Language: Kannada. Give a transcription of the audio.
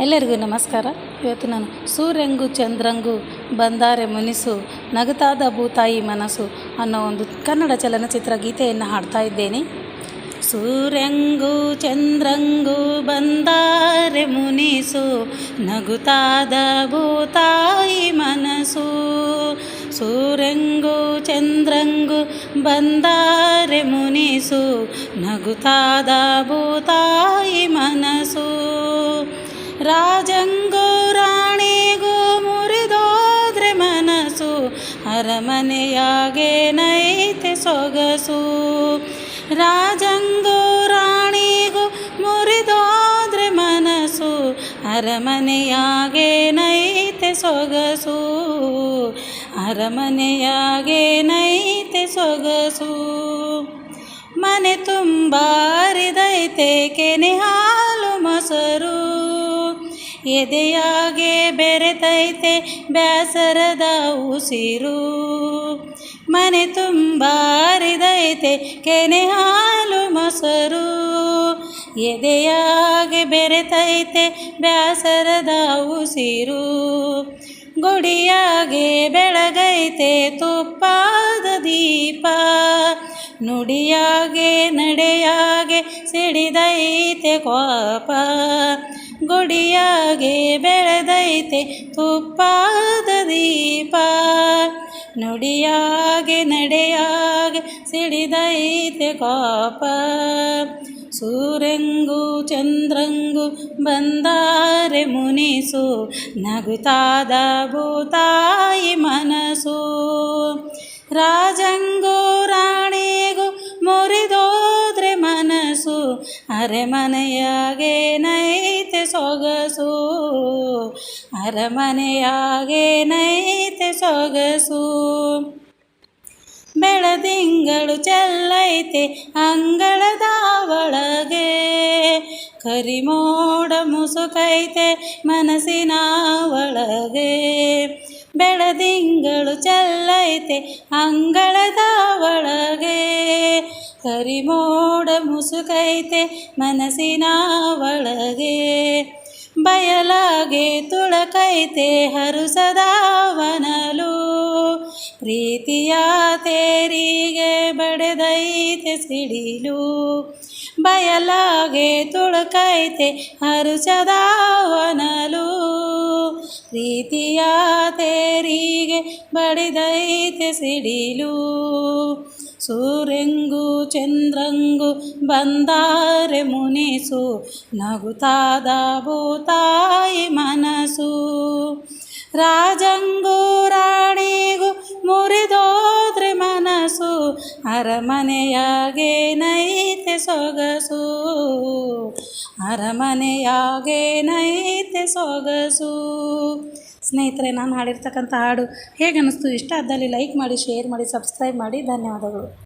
ಎಲ್ಲರಿಗೂ ನಮಸ್ಕಾರ. ಇವತ್ತು ನಾನು ಸೂರ್ಯಂಗೂ ಚಂದ್ರಂಗೂ ಬಂದಾರೆ ಮುನಿಸು ನಗುತ್ತಾದ ಭೂತಾಯಿ ಮನಸ್ಸು ಅನ್ನೋ ಒಂದು ಕನ್ನಡ ಚಲನಚಿತ್ರ ಗೀತೆಯನ್ನು ಹಾಡ್ತಾ ಇದ್ದೇನೆ. ಸೂರ್ಯಂಗೂ ಚಂದ್ರಂಗೂ ಬಂದಾರೆ ಮುನಿಸು ನಗುತ್ತಾದ ಭೂತಾಯಿ ಮನಸ್ಸು. ಸೂರ್ಯಂಗೂ ಚಂದ್ರಂಗೂ ಬಂದಾರೆ ಮುನಿಸು ನಗುತ್ತಾದ ಭೂತಾಯಿ ಮನಸ್ಸು. ರಾಜಂಗೂ ರಾಣಿಗೂ ಮುರಿದೋದ್ರೆ ಮನಸ್ಸು ಅರಮನೆಯಾಗೆ ನೈತೆ ಸೊಗಸು. ರಾಜಂಗೂ ರಾಣಿಗೂ ಮುರಿದೋದ್ರೆ ಮನಸ್ಸು ಅರಮನೆಯಾಗೆ ನೈತೆ ಸೊಗಸು. ಅರಮನೆಯಾಗೆ ನೈತೆ ಸೊಗಸು. ಮನೆ ತುಂಬ ಹರಿದೈತೆ ಕೆನೆ ಹಾಲು ಮೊಸರು. ಎದೆಯಾಗೆ ಬೆರೆತೈತೆ ಬ್ಯಾಸರದ ಉಸಿರು. ಮನೆ ತುಂಬ ಹರಿದೈತೆ ಕೆನೆ ಹಾಲು ಮೊಸರು. ಎದೆಯಾಗೆ ಬೆರೆತೈತೆ ಬ್ಯಾಸರದ ಉಸಿರು. ಗುಡಿಯಾಗೆ ಬೆಳಗೈತೆ ತುಪ್ಪಾದ ದೀಪ. ನುಡಿಯಾಗೆ ನಡೆಯಾಗೆ ಸಿಡಿದೈತೆ ಕೋಪ. ಗುಡಿಯಾಗೆ ಬೆಳೆದೈತೆ ತುಪ್ಪಾದ ದೀಪ. ನುಡಿಯಾಗೆ ನಡೆಯಾಗೆ ಸಿಡಿದೈತೆ ಕೋಪ. ಸೂರ್ಯಂಗೂ ಚಂದ್ರಂಗೂ ಬಂದಾರೆ ಮುನಿಸು ನಗುತ್ತಾದ ಭೂತಾಯಿ ಮನಸ್ಸು. ರಾಜಂಗೂ ರಾಣಿಗೂ ಮುರಿದೋದ್ರೆ ಮನಸ್ಸು ಅರಮನೆಯಾಗೆ ನೈತೆ ಸೊಗಸು. ಅರಮನೆಯಾಗೆ ನೈತೆ ಸೊಗಸು. ಬೆಳದಿಂಗಳು ಚೆಲ್ಲೈತೆ ಅಂಗಳದ ಒಳಗೆ. ಕರಿಮೋಡ ಮುಸುಕೈತೆ ಮನಸ್ಸಿನ ಒಳಗೆ. ಬೆಳದಿಂಗಳು ಚೆಲ್ಲೈತೆ ಅಂಗಳದ ಒಳಗೆ. ಕರಿಮೋಡ ಮುಸುಕೈತೆ ಮನಸ್ಸಿನ ಒಳಗೆ. ಬಯಲಾಗೆ ತುಳಕೈತೆ ಹರುಸದ ವನಲು. ಪ್ರೀತಿಯ ತೇರಿಗೆ ಬಡೆದೈತೆ ಸಿಡಿಲು. ಬಯಲಾಗೆ ತುಳಕೈತೆ ಹರುಸದ ವನಲು. ಪ್ರೀತಿಯ ತೇರಿಗೆ ಬಡಿದೈತೆ ಸಿಡಿಲು. ಸೂರ್ಯಂಗೂ ಚಂದ್ರಂಗೂ ಬಂದಾರೆ ಮುನಿಸು ನಗುತ್ತಾದ ಭೂತಾಯಿ ಮನಸ್ಸು. ರಾಜಂಗೂ ರಾಣಿಗೂ ಮುರಿದೋದ್ರೆ ಮನಸ್ಸು ಅರಮನೆಯಾಗೆ ನೈತೆ ಸೊಗಸು. ಅರಮನೆಯಾಗೆ ನೈತೆ ಸೊಗಸು. ಸ್ನೇಹಿತರೆ, ನಾನು ಹಾಡಿರ್ತಕ್ಕಂಥ ಹಾಡು ಹೇಗೆ ಅನ್ನಿಸ್ತು? ಇಷ್ಟ ಆದಲ್ಲಿ ಲೈಕ್ ಮಾಡಿ, ಶೇರ್ ಮಾಡಿ, ಸಬ್ಸ್ಕ್ರೈಬ್ ಮಾಡಿ. ಧನ್ಯವಾದಗಳು.